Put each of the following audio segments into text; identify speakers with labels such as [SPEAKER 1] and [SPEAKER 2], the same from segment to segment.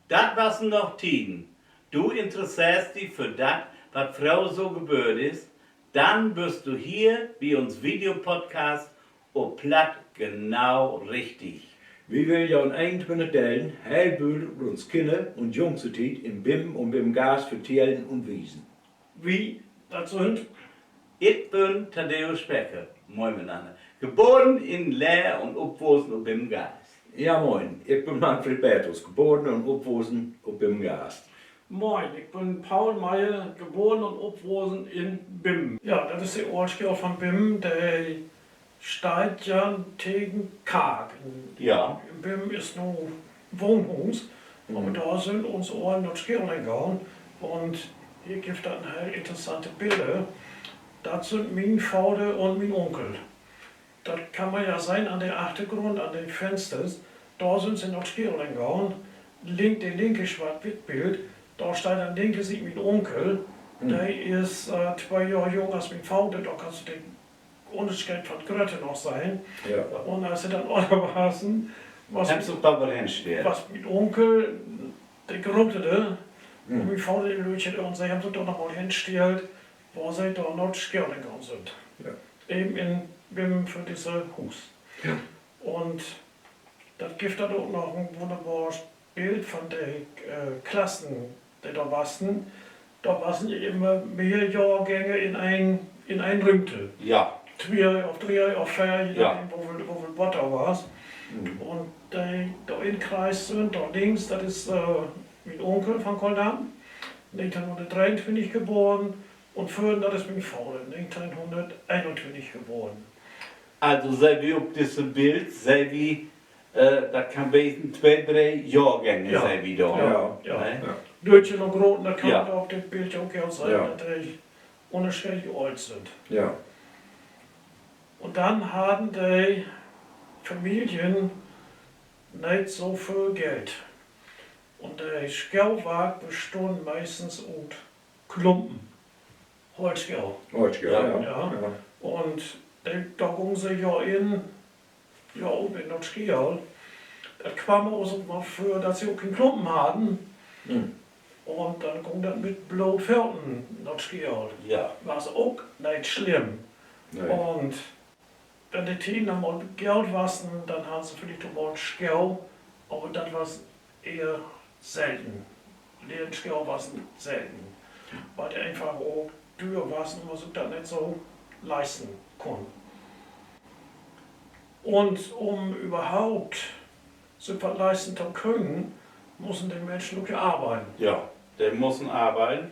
[SPEAKER 1] Das waren noch Tiden. Du interessierst dich für das, was Frau so gebührt ist. Dann bist du hier wie uns Videopodcast und platt genau richtig.
[SPEAKER 2] Wie will ja in 21 Teilen heilbühl uns Kinder und Jungsetit im BIM und BIM Gas vertellen und wiesen.
[SPEAKER 3] Wie? Das sind?
[SPEAKER 1] Ich bin Thaddeus Specker, moin miteinander. Geboren in Leer und aufgewachsen und BIM Gas.
[SPEAKER 2] Ja moin, ich bin Manfred Bertus, geboren und aufgewachsen und BIM Gas.
[SPEAKER 3] Moin, ich bin Paul Meyer, geboren und aufgewachsen in Bim. Ja, das ist der Ortsgehör von Bim, der steht ja gegen Karg.
[SPEAKER 1] Ja.
[SPEAKER 3] In Bim ist nur Wohnhaus, aber da sind uns Ohren noch Skirlen gegangen und hier gibt es dann halt interessante Bilder. Das sind mein Vater und mein Onkel. Das kann man ja sein an der Achtergrund, an den Fenstern. Da sind sie noch Skirlen gegangen. Der linke Schwarz-Witt-Bild. Da steht an linke sieht mein Onkel, der ist 2 Jahre jünger als mein Vater, da kannst du den Unterschied von Grötte noch sein.
[SPEAKER 2] Ja.
[SPEAKER 3] Und als sie dann aufpassen, was
[SPEAKER 1] Kannst du Papa hinstellen?
[SPEAKER 3] mein Onkel, der Gerüttete, und mein Vater, der Lütchen, und sie haben sich da nochmal hingestellt, wo sie da noch Skirlen gegangen sind.
[SPEAKER 2] Ja.
[SPEAKER 3] Eben in Bim für diese Hus.
[SPEAKER 2] Ja.
[SPEAKER 3] Und das gibt dann auch noch ein wunderbares Bild von den Klassen, die da waren. Da waren immer mehr Jahrgänge in ein Rümpel.
[SPEAKER 1] Ja.
[SPEAKER 3] 2 auf 3 auf 4, je
[SPEAKER 1] Ja.
[SPEAKER 3] nachdem, wo viel Butter war. Und die da in Kreis sind, da links, das ist mein Onkel von Koldam, 1923 geboren. Und vorhin, das ist mein Vater, 1921 geboren.
[SPEAKER 1] Also sei wie auf diesem Bild, sei wie, das kann wesen 2, 3 Jahrgänge,
[SPEAKER 3] Ja.
[SPEAKER 1] sei wie da.
[SPEAKER 2] Ja.
[SPEAKER 3] Ja.
[SPEAKER 1] Ne?
[SPEAKER 3] Deutsche und Roten, da kann
[SPEAKER 1] Ja.
[SPEAKER 3] man auf dem Bild auch sein,
[SPEAKER 2] Ja.
[SPEAKER 3] dass die unterschiedlich alt sind.
[SPEAKER 2] Ja.
[SPEAKER 3] Und dann haben die Familien nicht so viel Geld. Und der Skauwagen bestand meistens aus Klumpen, Holzgau.
[SPEAKER 2] Ortsgehör,
[SPEAKER 1] Ja.
[SPEAKER 2] ja.
[SPEAKER 3] Ja. Und da gingen sie ja in Nordskial. Das kam auch mal für, dass sie auch keinen Klumpen hatten. Und dann ging das mit Blaufelden Nordskial.
[SPEAKER 1] Ja.
[SPEAKER 3] War es auch nicht schlimm.
[SPEAKER 2] Nee.
[SPEAKER 3] Und wenn die Tieren dann mal Geld wassen, dann haben sie vielleicht auch mal einen Skau, aber das war eher selten. Den Skau war selten. Weil die einfach auch teuer waren und man sich das nicht so leisten konnte. Und um überhaupt so was leisten zu können, müssen die Menschen auch arbeiten.
[SPEAKER 1] Ja, die müssen arbeiten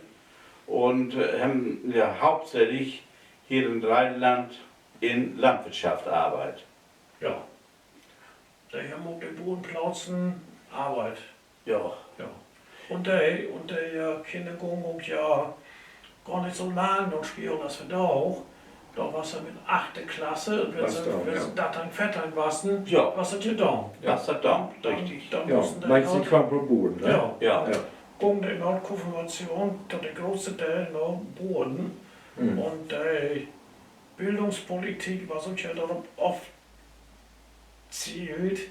[SPEAKER 1] und haben ja hauptsächlich hier in Rheinland in Landwirtschaft Arbeit.
[SPEAKER 3] Ja. Die haben auf den Bodenplauzen Arbeit.
[SPEAKER 1] Ja.
[SPEAKER 3] Ja. Und die Kinder gingen auch ja gar nicht so lange noch spielen, als wir da auch. Da war es ja mit 8. Klasse und wenn
[SPEAKER 2] Was
[SPEAKER 3] sie
[SPEAKER 2] da, ja.
[SPEAKER 3] da dann Vettern waren,
[SPEAKER 1] Ja.
[SPEAKER 3] was hat ihr da?
[SPEAKER 1] Das hat dann, richtig.
[SPEAKER 3] Dann
[SPEAKER 2] Ja,
[SPEAKER 3] mussten die
[SPEAKER 2] meinst du
[SPEAKER 3] halt-
[SPEAKER 2] von Boden, ne?
[SPEAKER 3] Ja.
[SPEAKER 1] Ja.
[SPEAKER 2] Ja.
[SPEAKER 3] Gingen die in der Konfirmation, da der große Teil noch Boden. Und die Bildungspolitik war so ja darauf oft zielt,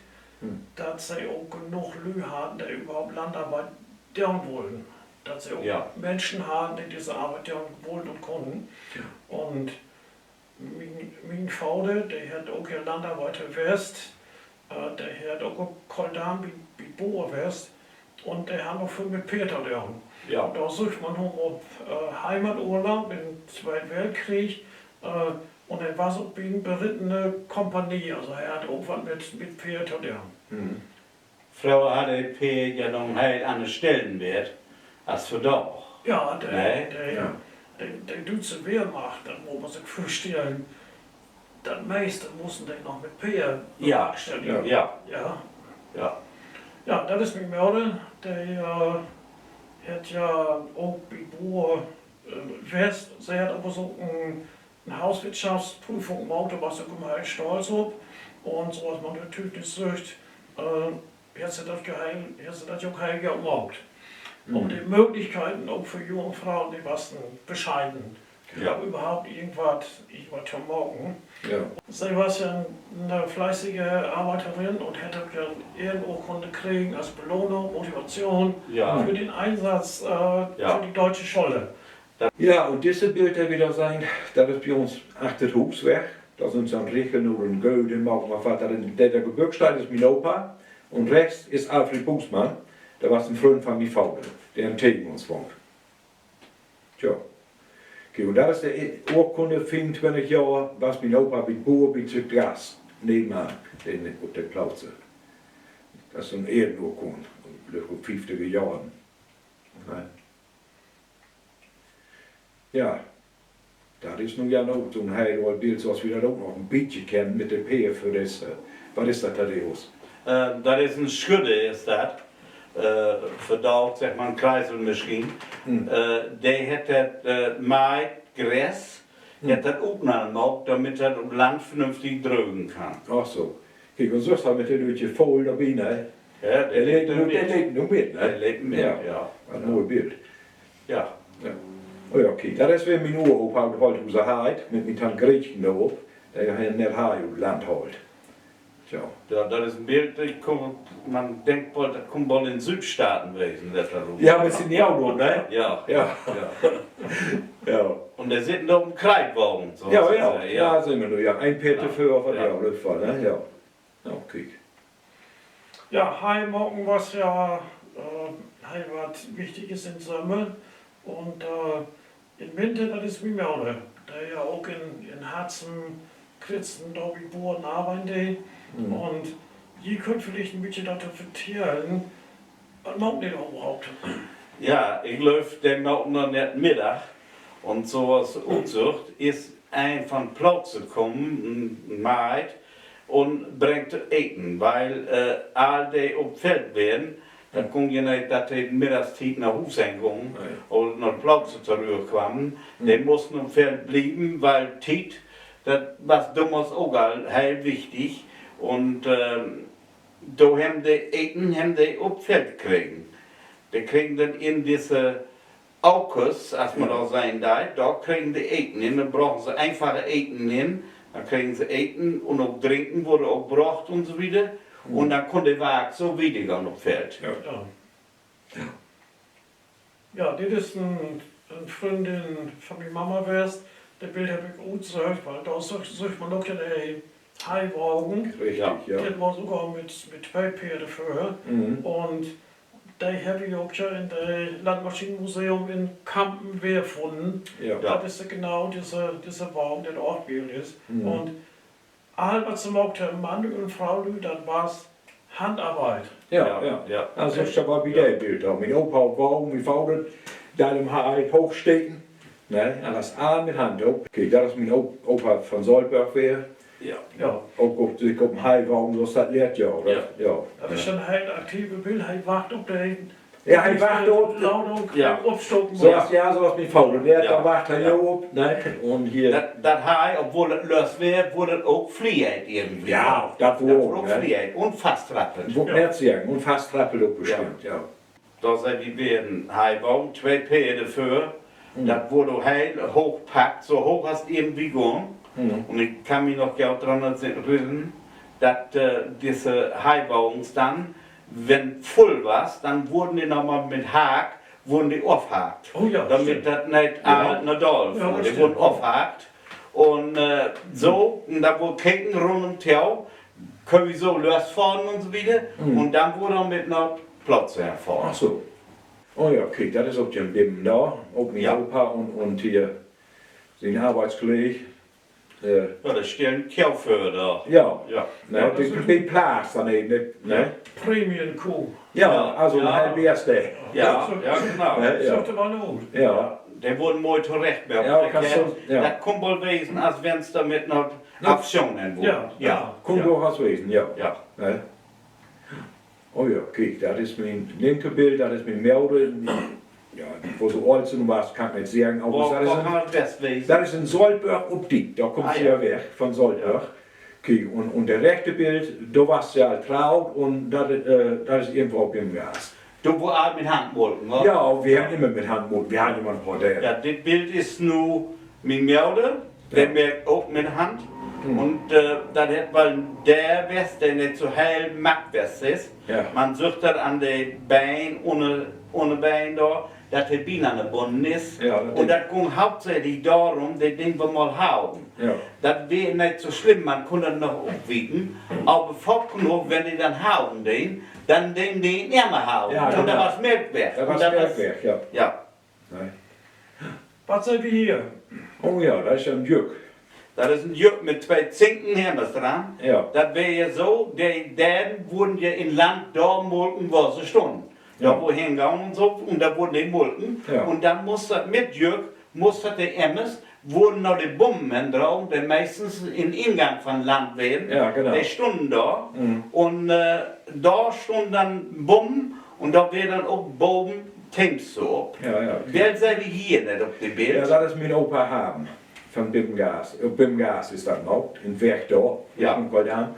[SPEAKER 3] dass sie auch genug Leute hatten, die überhaupt Landarbeit tun wollen. Dass sie auch
[SPEAKER 1] Ja.
[SPEAKER 3] Menschen haben, die diese Arbeit tun wollen und konnten. Und mein Vater, der hat auch ja Landarbeiter West, der hat auch Koldam wie Boer West und der hat noch viel mit Peter lernen.
[SPEAKER 1] Ja.
[SPEAKER 3] Da sucht man auf Heimaturlaub im Zweiten Weltkrieg und er war so wie eine berittene Kompanie, also er hat auch was mit Peter lernen.
[SPEAKER 1] Frau HDP ja noch einen heil anderen Stellenwert als für doch.
[SPEAKER 3] Ja,
[SPEAKER 1] Nee.
[SPEAKER 3] der deutsche Wehrmacht, da muss man sich vorstellen, das meiste mussten die noch mit Peer
[SPEAKER 1] Ja.
[SPEAKER 3] bewerkstelligen.
[SPEAKER 1] Ja.
[SPEAKER 3] Ja.
[SPEAKER 1] Ja.
[SPEAKER 3] Ja, das ist mein Mörder, der hat ja auch wie Boer West, sie hat aber so eine Hauswirtschaftsprüfung gemacht, da war sie immer stolz auf. Und so als man natürlich nicht sagt, hat sie das auch heil gemacht. Und die Möglichkeiten auch für junge Frauen, die waren bescheiden.
[SPEAKER 1] Ja.
[SPEAKER 3] überhaupt irgendwas zu machen.
[SPEAKER 2] Ja.
[SPEAKER 3] Sie war ja eine fleißige Arbeiterin und hätte eine Ehrenurkunde kriegen als Belohnung, Motivation
[SPEAKER 1] Ja.
[SPEAKER 3] für den Einsatz für die deutsche Scholle.
[SPEAKER 2] Ja, und dieses Bild der wieder sein, das ist bei uns achter het Hofsweg. Da sind so ein Riechel oder ein Göden, machen wir Vater in der Gebirgstein ist mein Opa. Und rechts ist Alfred Bußmann, der war ein Freund von meinem Vater, der in Tegen uns wohnt. Tja. Okay, und das ist der Urkunde, 25 Jahre, was mein Opa mit Boer, mit dem Gas, nebenan, auf der Plauze. Das ist so eine Ehrenurkunde, auf 50er Jahren. Ja, das ist nun ja noch so ein heilweiles Bild, was wir da auch noch ein bisschen kennen mit dem P für das. Was ist das, Thaddeus?
[SPEAKER 1] Das ist ein Schudde, ist das. Verdaut, zeg maar, een kruiselmaschine. Die hat das Mai Gräs, hat das aufgenommen, damit das auf Land vernünftig drüben kann.
[SPEAKER 2] Ach so. Kijk, und sonst haben wir natürlich voll dabei, ne?
[SPEAKER 1] Ja,
[SPEAKER 2] Der lebt nur mit,
[SPEAKER 1] Der
[SPEAKER 2] ne?
[SPEAKER 1] lebt mit, ja.
[SPEAKER 2] Ein neues Bild.
[SPEAKER 1] Ja.
[SPEAKER 2] Oh ja, kijk, dat is weer mijn Uropa uit Holthuizenheid, met mijn tante Grietje erop, dat je net haar op het land houdt. Zo.
[SPEAKER 1] Ja, das ist ein Bild, man denkt wohl, das kommt wohl in Südstaaten gewesen, das da rum.
[SPEAKER 2] Ja, wir sind ja auch noch, ne?
[SPEAKER 1] Ja.
[SPEAKER 2] Ja.
[SPEAKER 1] Ja.
[SPEAKER 2] Ja.
[SPEAKER 1] Und der sitzt da im Kreidwagen. So
[SPEAKER 2] Ja,
[SPEAKER 1] zu
[SPEAKER 2] ja,
[SPEAKER 1] sagen,
[SPEAKER 2] ja, sind wir noch, ja. Ein Peter für auf
[SPEAKER 1] Ja.
[SPEAKER 2] der Luftfahrt, ne? Ja. Ja, kijk.
[SPEAKER 3] Ja, Heimorgen was ja was Wichtiges in Sommer und im Winter, das ist wie Mörder, der ja auch in Herzen, Kritzen, da wie Bohren arbeiten. Und je könnt vielleicht ein bisschen dazu vertellen, was macht ihr überhaupt?
[SPEAKER 1] Ja, ich läuft den noch nicht Mittag und sowas Unzucht ist ein von Platz gekommen, ein Maid, und bringt Eten, weil all die auf Feld werden, dann kon je nicht, dass die Mittagszeit nach Hause gingen und nach Platz zurückkamen. Die mussten auf Feld bleiben, weil Tiet, das was damals auch heil wichtig. Und da haben die Eten auf Feld kriegen. Die kriegen dann in diese Aukes, als man da sein darf, da kriegen die Eten hin, dann brauchen sie einfache Eten hin, dann kriegen sie Eten und auch Trinken wurde auch gebracht und so wieder. Und dann konnte der Wagen so wieder auf Feld.
[SPEAKER 3] Ja, das ist eine Freundin von meiner Mama wärst, der Bild habe ich gut gesagt, weil da sucht man noch den Heimwagen.
[SPEAKER 2] Richtig,
[SPEAKER 1] Ja.
[SPEAKER 2] ja.
[SPEAKER 3] Der war sogar mit 2 Pferde für. Und die habe ich auch schon in dem Landmaschinenmuseum in Kampen gefunden.
[SPEAKER 2] Ja.
[SPEAKER 1] Ja.
[SPEAKER 3] Das ist genau dieser Wagen, der auch Bild ist. Und all was sie mochte, Mann und Frau, das war Handarbeit.
[SPEAKER 2] Ja, ja.
[SPEAKER 1] Ja.
[SPEAKER 2] Also ich habe bei der Bild auch. Mein Opa hat Wagen, mein Vater, da im Haar hochstecken. Ne, en das aan mit Hand op. Kijk, dat is mijn opa van Zollberg weer.
[SPEAKER 1] Ja.
[SPEAKER 3] Ja,
[SPEAKER 2] Ook op een heiwagen, zoals dat leert ja. Ja.
[SPEAKER 3] das ist schon ein aktiver Bild. Er wacht op de
[SPEAKER 2] Ja, hij wacht op.
[SPEAKER 3] Ladung
[SPEAKER 1] Ja.
[SPEAKER 3] aufstocken.
[SPEAKER 2] Zoals, ja, zoals mijn vader leert,
[SPEAKER 1] Ja.
[SPEAKER 2] dan wacht hij
[SPEAKER 1] Ja.
[SPEAKER 2] jou op. Ne? Und hier.
[SPEAKER 1] Das Hai, obwohl es los wäre, wurde auch Fliehheit irgendwie.
[SPEAKER 2] Ja, das
[SPEAKER 1] Das
[SPEAKER 2] wohl.
[SPEAKER 1] wurde auch
[SPEAKER 2] Ne?
[SPEAKER 1] Fliehheit und fast rappeln.
[SPEAKER 2] Wordt net zeggen, und fast trappel ook bestimmt. Ja.
[SPEAKER 1] Da sind die beiden Haibaum, 2 Pferde für. Das wurde heil hochpackt, so hoch hast irgendwie gegangen. Und ich kann mich noch genau daran erinnern, dass diese Haibaums dann, wenn voll war, dann wurden die nochmal mit Haak, wurden die aufhakt.
[SPEAKER 3] Oh ja,
[SPEAKER 1] Damit
[SPEAKER 3] stimmt.
[SPEAKER 1] das nicht alt nach Dorf
[SPEAKER 3] Ja,
[SPEAKER 1] wurde.
[SPEAKER 3] das
[SPEAKER 1] Die wurden
[SPEAKER 3] stimmt.
[SPEAKER 1] aufhakt. Und so, und da wurde Keken rund um Tau, können wir so losfahren und so wieder. Und dann wurde er mit einer Platz herfahren.
[SPEAKER 2] Ach so. Oh ja, kijk, dat is ook Jim Bim da. Ook mijn
[SPEAKER 1] Ja.
[SPEAKER 2] opa und hier zijn arbeidskollege.
[SPEAKER 1] Ja, da stehen Kjauführer da.
[SPEAKER 2] Ja.
[SPEAKER 1] Ja.
[SPEAKER 2] Ne,
[SPEAKER 3] Ja, dat is
[SPEAKER 2] die plaats dan even. Ne?
[SPEAKER 3] Prämienkuh.
[SPEAKER 2] Ja, also
[SPEAKER 1] Ja.
[SPEAKER 2] een halb eerste.
[SPEAKER 1] Ja, ja, genau.
[SPEAKER 2] Ne? Ja.
[SPEAKER 3] Sagte man gut.
[SPEAKER 2] Ja.
[SPEAKER 1] Der wurde mooi terechtgebracht.
[SPEAKER 2] Ja, kannst du- ja.
[SPEAKER 1] Das kommt wohl wesen, als wenn es damit noch Aktionen wurde.
[SPEAKER 3] Ja,
[SPEAKER 1] Ja.
[SPEAKER 2] Kon
[SPEAKER 1] ja.
[SPEAKER 2] durchaus wezen, ja.
[SPEAKER 1] Ja.
[SPEAKER 2] Ne? Oh ja, kijk, dat is mijn linkerbeeld, dat is mijn melder. Ja, voor zo oud zijn was, kan ik niet zeggen.
[SPEAKER 1] Wo
[SPEAKER 2] Aber dat is
[SPEAKER 1] kann
[SPEAKER 2] een,
[SPEAKER 1] man das wesen?
[SPEAKER 2] dat is een Zollberg optiek, daar komt
[SPEAKER 1] Ah,
[SPEAKER 2] ze
[SPEAKER 1] ja.
[SPEAKER 2] ja weg, van Zollberg. Kijk, und der rechte Bild, da warst du ja traut und das ist irgendwo auf dem Gas.
[SPEAKER 1] Du wo auch mit Handmolken, wa?
[SPEAKER 2] Ja, wir haben immer mit Handmut, wir haben immer ein paar Dänen.
[SPEAKER 1] Ja, das Bild ist nur Mein Mjaude, der merkt auch mit Hand. Und das hat, weil der West, der nicht so hell Mackwest ist,
[SPEAKER 2] Ja.
[SPEAKER 1] man sucht das an den Bein, ohne Bein da, dass der Bein an der Bunden ist.
[SPEAKER 2] Ja,
[SPEAKER 1] und das ging hauptsächlich darum, das Ding wir mal haben.
[SPEAKER 2] Ja.
[SPEAKER 1] Das wäre nicht so schlimm, man konnte das noch aufwiegen. Aber vor genug, wenn die dann hauen den, dann den die nicht mehr hauen.
[SPEAKER 2] Ja,
[SPEAKER 1] und
[SPEAKER 2] genau.
[SPEAKER 1] da war es Melkweg.
[SPEAKER 2] Da war
[SPEAKER 1] Und
[SPEAKER 2] es
[SPEAKER 1] da
[SPEAKER 2] Bergwerk, ja.
[SPEAKER 1] Ja,
[SPEAKER 2] Nee.
[SPEAKER 3] Was sind wir hier?
[SPEAKER 2] Oh ja, das ist ein Juk.
[SPEAKER 1] das ist ein Jück mit 2 Zinkenhämmers dran.
[SPEAKER 2] Ja.
[SPEAKER 1] Das wäre ja so, die Däden wurden ja in Land da mulken, wo sie stunden. Da
[SPEAKER 2] Ja.
[SPEAKER 1] wo hingegangen und so, und da wurden die mulken.
[SPEAKER 2] Ja.
[SPEAKER 1] Und dann muss das mit Jück, muss das die Emmes, wurden noch die Bummen drauf, die meistens in Ingang von Land werden.
[SPEAKER 2] Ja, genau.
[SPEAKER 1] Die stunden da.
[SPEAKER 2] Mhm.
[SPEAKER 1] Und da stunden dann Bummen und da wäre dann auch Boben Teams so.
[SPEAKER 2] Ja, ja.
[SPEAKER 1] Wer seid ihr hier nicht auf dem Bild?
[SPEAKER 2] Ja, das ist mein Opa haben. Von Bimgas. Bimgas ist das noch. In Werk da.
[SPEAKER 1] Ja.
[SPEAKER 2] In Goldam.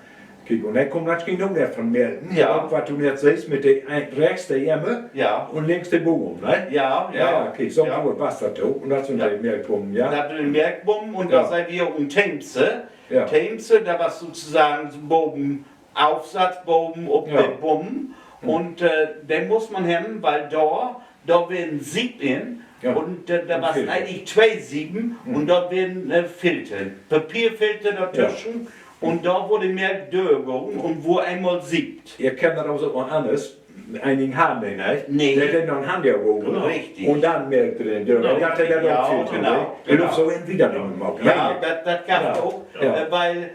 [SPEAKER 2] Kijk, und dann kommt natürlich noch mehr von Melden.
[SPEAKER 1] Ja.
[SPEAKER 2] Auch was du jetzt siehst, mit der rechts der Emme
[SPEAKER 1] Ja.
[SPEAKER 2] und links der Boom, ne?
[SPEAKER 1] Ja,
[SPEAKER 2] Ja, okay, so
[SPEAKER 1] ja.
[SPEAKER 2] gut passt das auch. Und das sind
[SPEAKER 1] Ja.
[SPEAKER 2] die Melkbomben, ja?
[SPEAKER 1] Da habt ihr den Merkbumm und
[SPEAKER 2] Ja.
[SPEAKER 1] da seid ihr um Temse.
[SPEAKER 2] Ja.
[SPEAKER 1] Temse, da war sozusagen so Boben, Aufsatzboben auf
[SPEAKER 2] Ja.
[SPEAKER 1] den Bumm. Und den muss man haben, weil da werden Sieb in.
[SPEAKER 2] Ja.
[SPEAKER 1] Und da
[SPEAKER 2] Und
[SPEAKER 1] waren
[SPEAKER 2] Filter.
[SPEAKER 1] eigentlich 2 Sieben und dort werden Filter. Papierfilter dazwischen. Und da wurde mehr Dörrung und wo einmal siebt.
[SPEAKER 2] Ihr kennt das auch so anders. Einigen haben den nicht.
[SPEAKER 1] Nee.
[SPEAKER 2] Der hat noch ein Hand erhoben.
[SPEAKER 1] Genau. Richtig.
[SPEAKER 2] Und dann merkt er den Dürr.
[SPEAKER 3] Genau.
[SPEAKER 2] Ja, der
[SPEAKER 1] Ja,
[SPEAKER 2] hat auch viel
[SPEAKER 1] genau.
[SPEAKER 2] Und
[SPEAKER 1] Genau.
[SPEAKER 2] so entweder noch mal.
[SPEAKER 1] Ja, das gab es
[SPEAKER 2] Ja.
[SPEAKER 1] auch,
[SPEAKER 2] Ja.
[SPEAKER 1] weil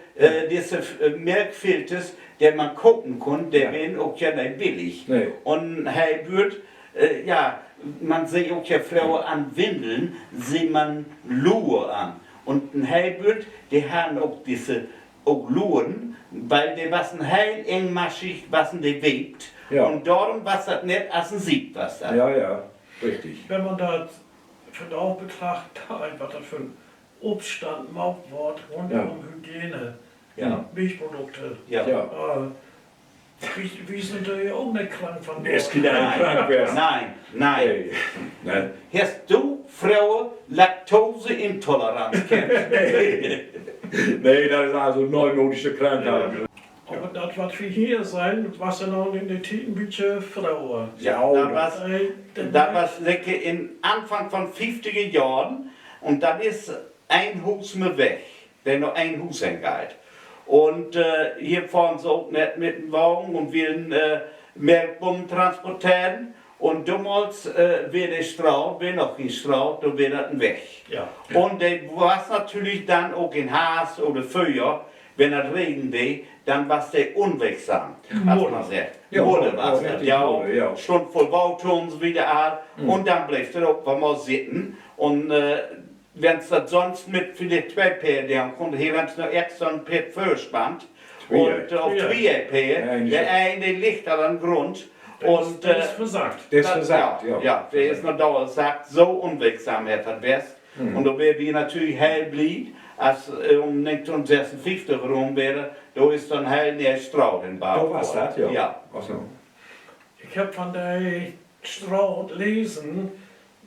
[SPEAKER 1] diese Merkfilters, der man gucken konnte, der
[SPEAKER 2] Ja.
[SPEAKER 1] werden auch ja nicht billig.
[SPEAKER 2] Nee.
[SPEAKER 1] Und er wird, ja, man sieht auch ja Frauen an Windeln, sieht man Lure an. Und ein Heilbürt, die haben auch diese auch Luren, weil die was ein heil engmaschig, was die webt.
[SPEAKER 2] Ja.
[SPEAKER 1] Und darum was das nicht als ein Sieb, was das.
[SPEAKER 2] Ja, ja, richtig.
[SPEAKER 3] Wenn man das von auch betrachtet, was das für ein Obststand, Maulwort rund
[SPEAKER 2] Ja.
[SPEAKER 3] um Hygiene,
[SPEAKER 1] Ja.
[SPEAKER 3] Milchprodukte.
[SPEAKER 1] Ja.
[SPEAKER 2] Ja.
[SPEAKER 3] Wie sind die auch nicht krank von
[SPEAKER 2] Es
[SPEAKER 3] dort?
[SPEAKER 2] kann ja krank werden.
[SPEAKER 1] Nein.
[SPEAKER 2] Nee. Nein.
[SPEAKER 1] Hast du, Frauen, Laktoseintoleranz kennst?
[SPEAKER 2] Nee, das ist also neumodische Krankheit.
[SPEAKER 3] Aber das, was wir hier sein, was ja noch in den Titelbüchern Frauen.
[SPEAKER 1] Ja, da war lecker in Anfang von 50er Jahren und das ist ein Haus mehr weg, der noch ein Haus hingeht. Und hier fahren sie auch nicht mit dem Wagen und wollen Merkbomben transportieren. Und damals wäre der Straut, wäre noch kein Straut, da wäre das ein Weg.
[SPEAKER 3] Ja.
[SPEAKER 1] Und der war natürlich dann auch in Haas oder Feuer, wenn es regnet, dann war es der unwegsam, als man sagt.
[SPEAKER 2] Ja,
[SPEAKER 1] Mulle war es
[SPEAKER 2] ja,
[SPEAKER 1] das,
[SPEAKER 2] richtig
[SPEAKER 1] ja.
[SPEAKER 2] Mulle, ja.
[SPEAKER 1] Stund voll Bautons wieder an und dann bleib er auch mal sitzen. Und wenn es das sonst mit vielleicht 2 Pferde haben konnte, hier haben sie noch extra ein Pferd vorspannt. Und auf 2 Pferde, der eine liegt an dem Grund. Und
[SPEAKER 3] das ist versagt.
[SPEAKER 2] Das ist gesagt, ja.
[SPEAKER 1] Ja, der ist noch dauernd sagt, so unwegsam hat das wär's. Und da wäre wir natürlich hellblind, als um 1956 rum wäre, da ist dann hell näher Straut in Bau.
[SPEAKER 2] Da war's das, ja.
[SPEAKER 1] Ja.
[SPEAKER 2] Ach so.
[SPEAKER 3] Ich habe von der Straut lesen,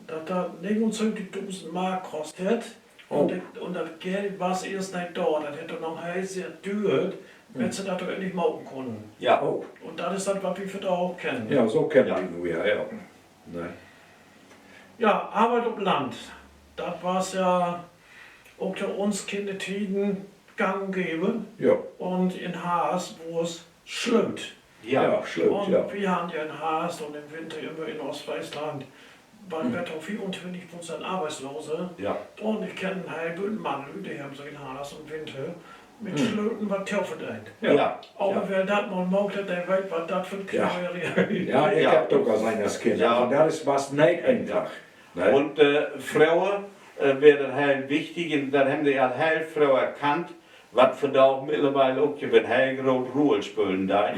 [SPEAKER 3] dass das 29.000 Mark kostet.
[SPEAKER 2] Oh.
[SPEAKER 3] Und das Geld war erst nicht da. Das hätte noch sehr teuer, wenn sie das endlich machen konnten.
[SPEAKER 1] Ja.
[SPEAKER 2] Oh.
[SPEAKER 3] Und das ist das, was wir für da auch kennen.
[SPEAKER 2] Ja, so kennen
[SPEAKER 1] Ja.
[SPEAKER 2] die nur, ja. Nee.
[SPEAKER 3] Ja, Arbeit auf Land. Das war es ja auch für uns Kindertiden gang gäbe.
[SPEAKER 2] Ja.
[SPEAKER 3] Und in Haas, wo es schlöt.
[SPEAKER 1] Ja.
[SPEAKER 2] Schlimm,
[SPEAKER 3] Und
[SPEAKER 2] ja.
[SPEAKER 3] wir haben ja in Haas und im Winter immer in Ostfriesland waren wir doch 24% Arbeitslose.
[SPEAKER 1] Ja.
[SPEAKER 3] Und ich kenne einen halben Mann, die haben so in Haas im Winter mit Schlöten was Taufe denkt.
[SPEAKER 1] Ja.
[SPEAKER 3] Aber wer das mal macht, der weiß, was das für ein
[SPEAKER 2] Ja.
[SPEAKER 3] Knall ist.
[SPEAKER 2] Ja, ich
[SPEAKER 1] Ja.
[SPEAKER 2] hab doch als eines Kind.
[SPEAKER 1] Ja.
[SPEAKER 2] Und das ist was nicht einfach. Nee.
[SPEAKER 1] Und Frauen werden heel wichtig und dann haben die al heel Frauen erkannt, was für da auch mittlerweile auch wenn heel groß Ruhe spielen da.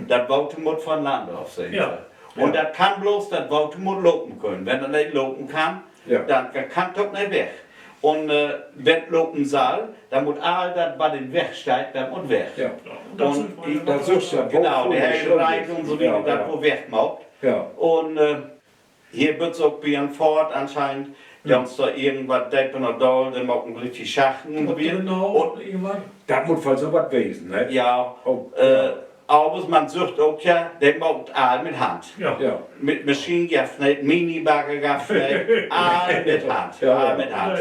[SPEAKER 1] Das Baute muss von Land auf sein.
[SPEAKER 3] Ja.
[SPEAKER 1] Und das kann bloß, das Baute muss lopen können. Wenn er nicht lopen kann,
[SPEAKER 2] Ja.
[SPEAKER 1] dann kann das nicht weg. Und wenn lopen soll, dann muss all das, was den Weg steigt, das muss weg.
[SPEAKER 2] Ja.
[SPEAKER 3] Und das
[SPEAKER 1] Und
[SPEAKER 3] ist meine
[SPEAKER 2] das suchst du ja.
[SPEAKER 1] Genau,
[SPEAKER 2] Wo
[SPEAKER 1] die
[SPEAKER 2] die
[SPEAKER 1] hele
[SPEAKER 2] Schuld
[SPEAKER 1] Reise
[SPEAKER 2] ist.
[SPEAKER 1] und so wie
[SPEAKER 2] Ja,
[SPEAKER 1] das
[SPEAKER 2] ja.
[SPEAKER 1] wo wegmacht.
[SPEAKER 2] Ja.
[SPEAKER 1] Und hier wird es auch bei einem Ford anscheinend, Da uns da irgendwas deppen oder da, dann machen wir richtig Schachten und so weiter.
[SPEAKER 3] Genau, irgendwann.
[SPEAKER 2] Das muss voll so was gewesen, ne?
[SPEAKER 1] Ja,
[SPEAKER 2] Oh,
[SPEAKER 1] aber man sucht auch ja, der macht all mit Hand.
[SPEAKER 3] Ja.
[SPEAKER 2] ja.
[SPEAKER 1] Mit Maschinen gaff nicht, Minibagger gaff nicht, all mit Hand.
[SPEAKER 2] Ja,
[SPEAKER 1] All
[SPEAKER 2] ja.
[SPEAKER 1] mit Hand.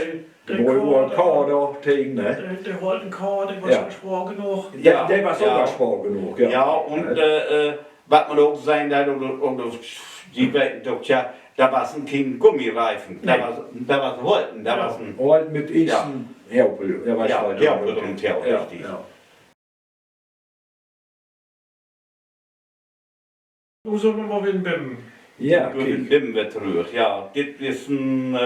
[SPEAKER 2] Mooi woord Kader tegen, ne?
[SPEAKER 3] Der wollte Kader, der war
[SPEAKER 2] Ja.
[SPEAKER 3] schon schwach genug.
[SPEAKER 2] Ja, der war
[SPEAKER 1] ja.
[SPEAKER 2] sogar schwach genug, ja.
[SPEAKER 1] Ja, und was man auch sein hat, oder die weten doch ja, da war ein Kind Gummireifen, da war Holten, da war ein.
[SPEAKER 2] Und mit Essen Helpel, der war
[SPEAKER 1] Ja,
[SPEAKER 2] schwach.
[SPEAKER 1] Helpel und Helpel,
[SPEAKER 2] ja,
[SPEAKER 1] richtig.
[SPEAKER 2] ja.
[SPEAKER 3] Wo sollen wir mal wieder bimmen?
[SPEAKER 2] Ja,
[SPEAKER 1] Durch den
[SPEAKER 2] kijk.
[SPEAKER 1] Bim wird rührt, ja. Das ist ein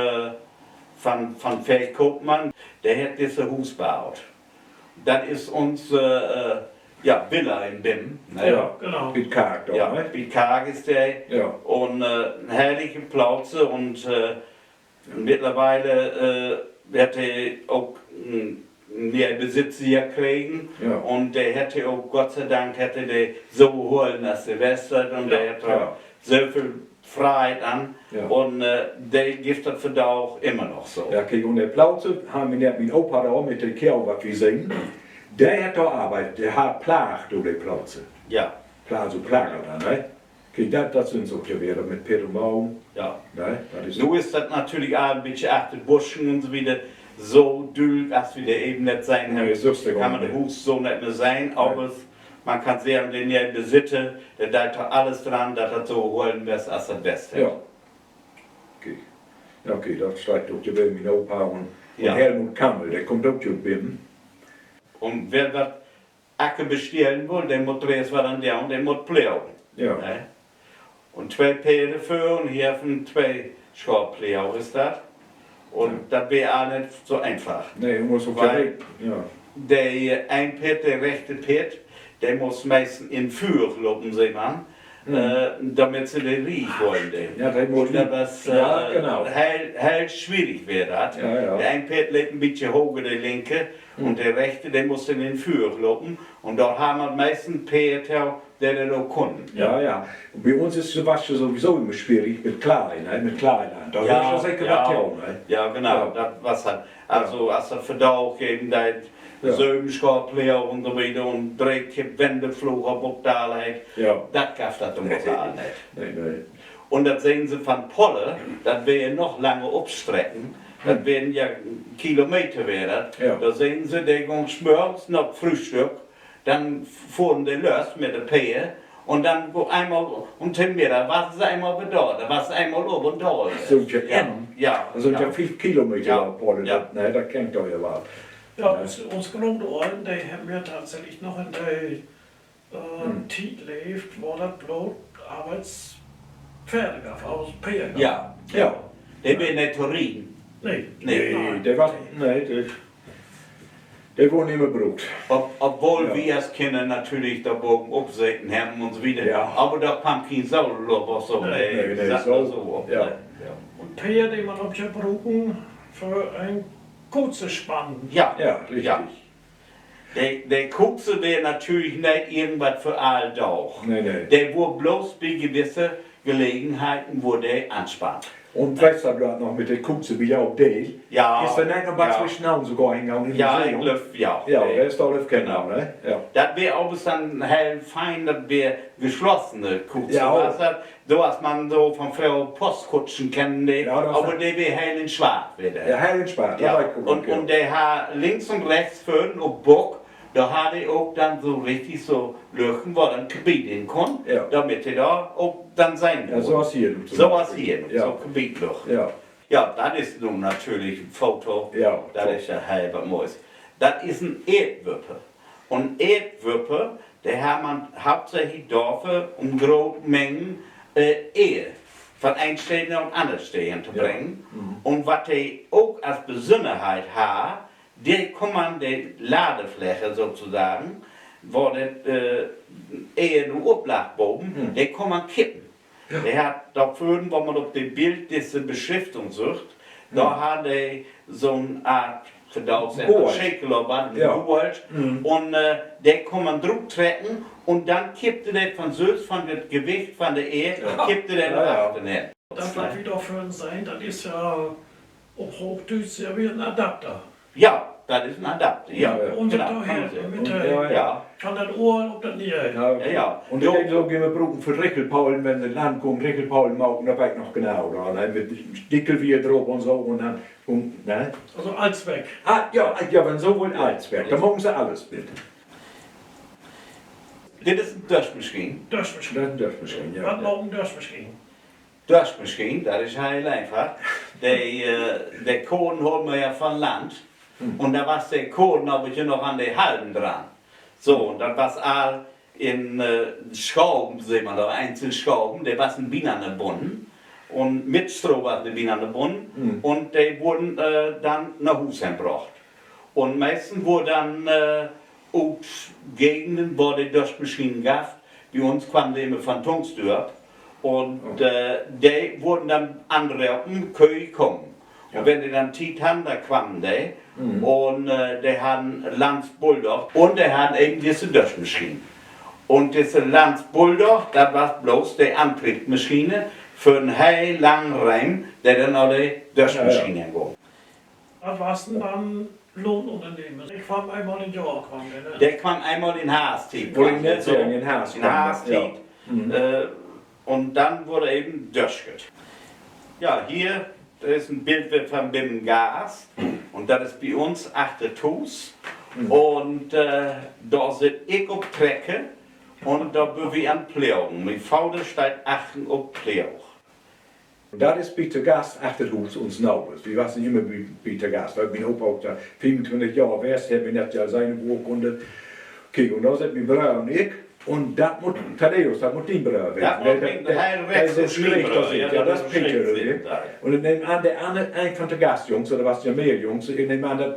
[SPEAKER 1] von Feld Koopmann, der hat dieses Haus gebaut. Das ist unsere Villa in Bim. Ne?
[SPEAKER 2] Ja,
[SPEAKER 3] Genau.
[SPEAKER 2] mit Kaak doch,
[SPEAKER 1] Ja,
[SPEAKER 2] ne?
[SPEAKER 1] wie karg ist der.
[SPEAKER 2] Ja.
[SPEAKER 1] Und ein herrliche Plauze und mittlerweile hat er auch mehr Besitz hier kriegen.
[SPEAKER 2] Ja.
[SPEAKER 1] Und der hätte auch, Gott sei Dank, hätte der so holen als Silvester und der hat
[SPEAKER 2] Ja.
[SPEAKER 1] so viel Freiheit an.
[SPEAKER 2] Ja.
[SPEAKER 1] Und der gibt das für da auch immer noch so.
[SPEAKER 2] Ja, kijk, und der Plauze haben wir mit Opa da auch mit der Kerl, was wir sehen. Der hat da arbeitet, der hat Plag durch die Plauze.
[SPEAKER 1] Ja,
[SPEAKER 2] So Plager da, ne? Kijk, das sind so gewesen mit Peter Baum,
[SPEAKER 1] ja.
[SPEAKER 2] ne? Das ist
[SPEAKER 1] Nun ist das natürlich auch ein bisschen achte Buschen und so wieder so dünn, als wir eben nicht sein
[SPEAKER 2] Nee, suchst du
[SPEAKER 1] kann
[SPEAKER 2] gar
[SPEAKER 1] man der
[SPEAKER 2] nicht.
[SPEAKER 1] Hus so nicht mehr sein, aber man kann sehen, den ja besitte, der da doch alles dran, dass das so holen wird, als das Beste.
[SPEAKER 2] Ja. Kijk. Ja, oké, dat staat ook je bij mijn opa en
[SPEAKER 1] Ja.
[SPEAKER 2] Helmut Kammel, der kommt ook zo binnen.
[SPEAKER 1] Und wer das Acke bestellen will, der muss erst was an der und der muss pläuen.
[SPEAKER 2] Ja.
[SPEAKER 1] Ne? Und 2 Pferde für und hier haben 2 Schraubpläer ist das. Und das wäre auch nicht so einfach.
[SPEAKER 2] Nee, je moet ook
[SPEAKER 1] Weil-
[SPEAKER 2] ja.
[SPEAKER 1] Der ein Pferd, der rechte Pferd, der muss meistens in Führ lopen, sieht man, damit sie den Riech wollen.
[SPEAKER 2] Ja, der muss
[SPEAKER 1] Und das
[SPEAKER 2] Ja, genau.
[SPEAKER 1] heel schwierig wäre das.
[SPEAKER 2] Ja, ja.
[SPEAKER 1] Der ein Pferd lebt ein bisschen hoch, der linke, und der rechte, der muss in den Führ lopen. Und dort haben wir meistens Pferd, der den auch können.
[SPEAKER 2] Ja, ja. Und bei uns ist was sowieso immer schwierig mit Klein, ne? Mit Kleinland. Da
[SPEAKER 1] Ja,
[SPEAKER 2] ist sicher
[SPEAKER 1] ja.
[SPEAKER 2] was tun, ne?
[SPEAKER 1] Ja, genau,
[SPEAKER 2] Ja.
[SPEAKER 1] das was hat. Also, als er Verdauung eben dein
[SPEAKER 2] Ja.
[SPEAKER 1] Sömschkorpleer und so weiter und Drehkipp, Wendeflug, Obdalheit,
[SPEAKER 2] Ja.
[SPEAKER 1] das gab das im Lokal nicht.
[SPEAKER 2] Nee, nee.
[SPEAKER 1] Und das sehen Sie von Polle, das wäre noch lange Obststrecken, das wären ja Kilometer wäre das.
[SPEAKER 2] Ja.
[SPEAKER 1] Da sehen Sie, der ging schmörts noch Frühstück, dann fuhren die los mit der Peer und dann go einmal und hin mir, da war es einmal bedauert, da war es einmal oben und da.
[SPEAKER 2] Sind ja
[SPEAKER 1] Ja,
[SPEAKER 2] Das sind ja 5 Kilometer
[SPEAKER 1] Ja.
[SPEAKER 2] Polen,
[SPEAKER 1] Ja.
[SPEAKER 2] ne? Das kennt ihr ja was.
[SPEAKER 3] Ja, uns gelungene Ohren, die haben wir tatsächlich noch in der Zeit lebt, wo das bloß Arbeitspferde gab, aus Peer gab.
[SPEAKER 1] Ja,
[SPEAKER 2] Ja.
[SPEAKER 1] der wäre nicht Turin.
[SPEAKER 3] Nee.
[SPEAKER 1] Nee.
[SPEAKER 2] Der war, nee, der wurde nicht mehr gebraucht.
[SPEAKER 1] Obwohl
[SPEAKER 2] Ja.
[SPEAKER 1] wir als Kinder natürlich da oben aufsäten haben und so wieder.
[SPEAKER 2] Ja.
[SPEAKER 1] Aber da kam kein Sauerlob oder so.
[SPEAKER 2] Nee, nee,
[SPEAKER 1] sagt
[SPEAKER 2] so-
[SPEAKER 1] man so.
[SPEAKER 2] ja.
[SPEAKER 3] Und Peer, den man auch brauchen für ein kurzes Spannen.
[SPEAKER 1] Ja,
[SPEAKER 2] Ja, richtig.
[SPEAKER 1] Ja. Der Kuxe wäre natürlich nicht irgendwas für all doch.
[SPEAKER 2] Nee, nee.
[SPEAKER 1] Der wurde bloß bei gewissen Gelegenheiten, wo der anspannt.
[SPEAKER 2] Und weißt du, gerade noch mit der Kutze, wie auch der,
[SPEAKER 1] Ja.
[SPEAKER 2] ist da nicht noch was
[SPEAKER 1] Ja.
[SPEAKER 2] zwischen uns sogar hingegangen in
[SPEAKER 1] Ja,
[SPEAKER 2] die
[SPEAKER 1] ich
[SPEAKER 2] Museum?
[SPEAKER 1] glaube, ja.
[SPEAKER 2] Ja, der ist da auf
[SPEAKER 1] Genau.
[SPEAKER 2] genau, ne? Ja.
[SPEAKER 1] Das wäre auch dann hell fein, das wäre geschlossene Kuxe.
[SPEAKER 2] Ja,
[SPEAKER 1] Weißt du? So was man so von Frau Postkutschen kennt,
[SPEAKER 2] Ja, das
[SPEAKER 1] aber
[SPEAKER 2] hat-
[SPEAKER 1] der wäre hell in schwarz wieder.
[SPEAKER 2] Ja, Heilenspart,
[SPEAKER 1] Ja,
[SPEAKER 2] da war ich
[SPEAKER 1] und der hat links und rechts für und Bock, da hat er auch dann so richtig so Löchen, wo dann Gebiet hin kann,
[SPEAKER 2] Ja.
[SPEAKER 1] damit er da auch dann sein
[SPEAKER 2] Ja, so was hier.
[SPEAKER 1] So was hier,
[SPEAKER 2] Ja.
[SPEAKER 1] so Gebietloch.
[SPEAKER 2] Ja,
[SPEAKER 1] Ja, das ist nun natürlich ein Foto,
[SPEAKER 2] Ja,
[SPEAKER 1] das
[SPEAKER 2] top.
[SPEAKER 1] ist ja halber Mäus. Das ist ein Erdwürpe. Und Erdwürpe, der haben man hauptsächlich Dörfer um große Mengen Ehe von ein Stehen und anderen Stehen zu
[SPEAKER 2] Ja.
[SPEAKER 1] bringen. Und was die auch als Besonderheit haben, der kann man die Ladefläche sozusagen, wo der Ehe nur Oblachbogen, der kann man kippen. Der hat dafür, wo man auf dem Bild diese Beschriftung sucht, da hat er so eine Art
[SPEAKER 2] Gold.
[SPEAKER 1] Schäkel oder
[SPEAKER 2] Ja.
[SPEAKER 1] Gold. Und der kann man Druck trecken und dann kippte der von Süß, von dem Gewicht von der Ehe, kippte der nach
[SPEAKER 2] Ja, ja.
[SPEAKER 1] achten hin.
[SPEAKER 3] Das wird wieder für sein, das ist ja Auf Hochdeutsch ja wie ein Adapter.
[SPEAKER 1] Ja, das ist ein Adapter. Ja,
[SPEAKER 2] Ja, ja.
[SPEAKER 3] Und
[SPEAKER 1] genau.
[SPEAKER 3] daher, mit
[SPEAKER 2] Und,
[SPEAKER 3] der,
[SPEAKER 2] ja,
[SPEAKER 1] Ja,
[SPEAKER 3] von den Ohren auf das Nier.
[SPEAKER 2] Ja,
[SPEAKER 1] ja.
[SPEAKER 2] Und ich denke, so gehen wir brauchen für Rickelpaulen, wenn das Land kommt, Rickelpaulen machen, da weiß ich noch genau. Dann mit Stickel wieder drauf und so und dann, und, ne?
[SPEAKER 3] Also alles weg.
[SPEAKER 2] Ja, wenn so wohl Alsberg, da machen sie alles mit.
[SPEAKER 1] Das ist eine Duschmaschine.
[SPEAKER 3] Durchmaschine.
[SPEAKER 2] Das dürfen wir schon, ja.
[SPEAKER 3] Was machen Durchmaschine?
[SPEAKER 1] Duschmaschine, das ist heel einfach. Der Kohlen holen wir ja von Land. Und da war der Kohlen aber noch an den Halben dran. So, und dann war es all in Schrauben, sehen wir da, Einzelschrauben, der war ein Bienenbunden. Und mit Stroh war der Bienenbunden. Und die wurden dann nach Hause gebracht. Und meistens wurde dann auch Gegenden, wo die Duschmaschinen gab. Bei uns kamen die immer von Tungsdorf. Und die wurden dann andere auf den Köy kommen. Und wenn die dann Tiet haben, da kamen die. Und die haben Lanz Bulldog. Und die haben eben diese Duschmaschine. Und diese Lanz Bulldog, das war bloß die Antriebsmaschine für einen heel langen Reim, der dann auch die Duschmaschine geht.
[SPEAKER 3] Was war denn dann Lohnunternehmer? Ich kam einmal im Jahr. Ne?
[SPEAKER 1] Der kam einmal in Haarstiet.
[SPEAKER 2] Wollte ich nicht sagen, in Haas.
[SPEAKER 1] In Haarstiet. Und dann wurde eben durchgeht. Ja, hier das ist ein Bild von dem Gas. Und das ist bei uns 8 Tus. Und da sind ich auf Trecke. Und da bin ich an Pleung. Mein Vater steht 8 auf Pleung.
[SPEAKER 2] Und das ist bei der Gast Achterhus uns Naubes. Wir waren immer bei der Gast. Weil mein Opa auch da 25 Jahre wärst, hat mir nicht ja seine Urkunde. Okay, und da sind mein Bruder und ich. Und das muss Thaddeus, das muss die Bruder
[SPEAKER 1] Das
[SPEAKER 2] werden.
[SPEAKER 1] muss der Herr Rex
[SPEAKER 2] ist schlecht, das ist. Ja, das ist
[SPEAKER 1] schlecht
[SPEAKER 2] Peter.
[SPEAKER 1] sind, ja.
[SPEAKER 2] Und ich nehme an, der andere, ein von der Gastjungs, oder was ja mehr Jungs, ich nehme an,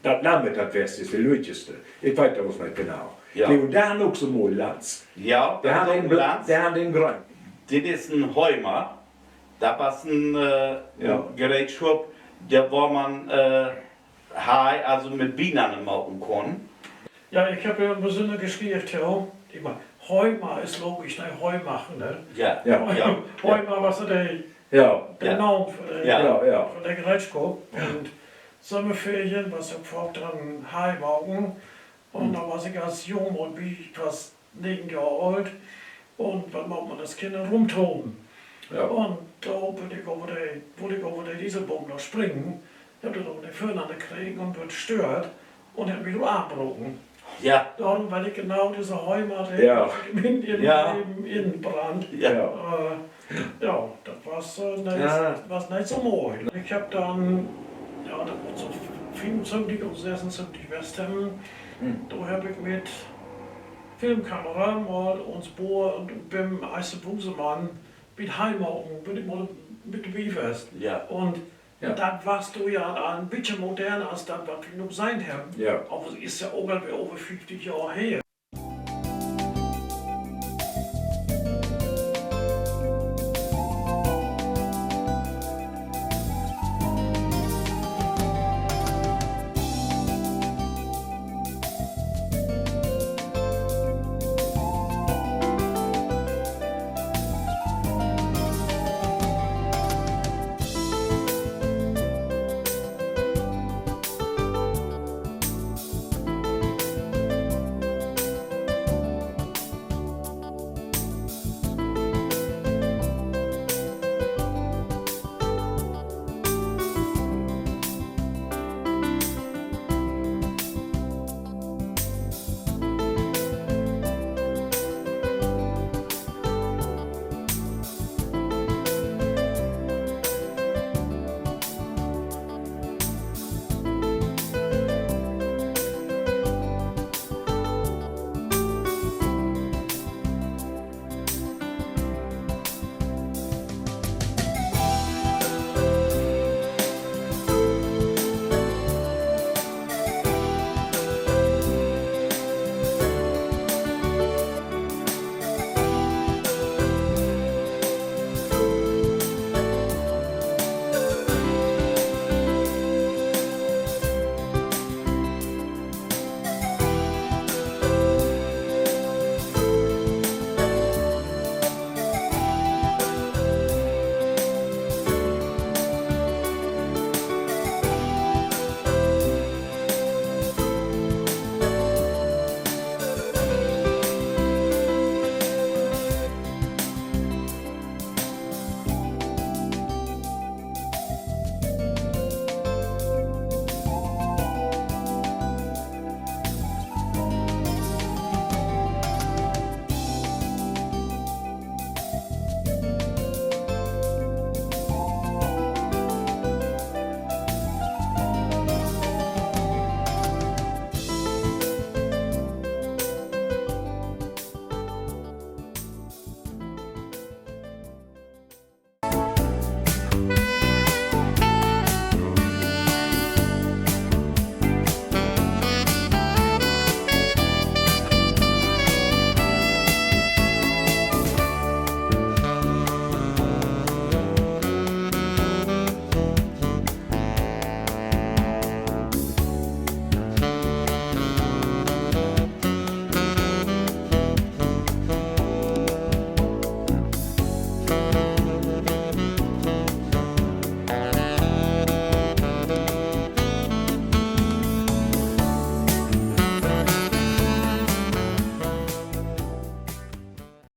[SPEAKER 2] das Name, das West ist, der Lütjeste. Ich weiß das nicht genau.
[SPEAKER 1] Ja.
[SPEAKER 2] Und da noch so mal Lanz.
[SPEAKER 1] Ja,
[SPEAKER 2] Der hat den
[SPEAKER 1] Lanz.
[SPEAKER 2] Der hat den Grund.
[SPEAKER 1] Das ist ein Heumer. Da war ein
[SPEAKER 2] Ja.
[SPEAKER 1] Gerätschub, der wo man Hai, also mit Bienen machen kann.
[SPEAKER 3] Ja, ich habe ja ein bisschen geschrieben, ja. Ich meine, Heuma ist logisch, ne? Heu machen, ne?
[SPEAKER 1] Ja,
[SPEAKER 2] Ja.
[SPEAKER 1] ja.
[SPEAKER 3] Heuma, was ist der
[SPEAKER 2] Ja,
[SPEAKER 3] der Name für
[SPEAKER 1] Ja.
[SPEAKER 2] ja.
[SPEAKER 3] der Gerätschub. Und Sommerferien, was ich vor dann Heimagen. Und da war ich als jung und wie etwas 9 Jahre alt. Und was macht man das Kinder rumtoben?
[SPEAKER 2] Ja.
[SPEAKER 3] Und da wollte ich über den Dieselbaum noch springen. Ich habe dann den Föhn gekriegt und wird gestört und hat mich abgebrochen.
[SPEAKER 1] Ja,
[SPEAKER 3] Darum, weil ich genau diese Heuma
[SPEAKER 2] Ja.
[SPEAKER 3] in ihrem
[SPEAKER 1] Ja.
[SPEAKER 3] Leben inbrand.
[SPEAKER 1] ja.
[SPEAKER 3] Ja, das war's nicht,
[SPEAKER 2] Ja.
[SPEAKER 3] war's nicht so mooi. Ich habe dann, ja, das war so 25 oder 26 Westham. Da habe ich mit Filmkamera mal uns Bohr und beim Eise Busemann mit Heimagen, bin ich mal mit dabei gewesen.
[SPEAKER 1] Ja.
[SPEAKER 3] Und
[SPEAKER 2] Ja.
[SPEAKER 3] dann warst du ja ein bisschen moderner als das, was wir noch sein haben.
[SPEAKER 2] Ja.
[SPEAKER 3] Aber es ist ja auch über 50 Jahre her.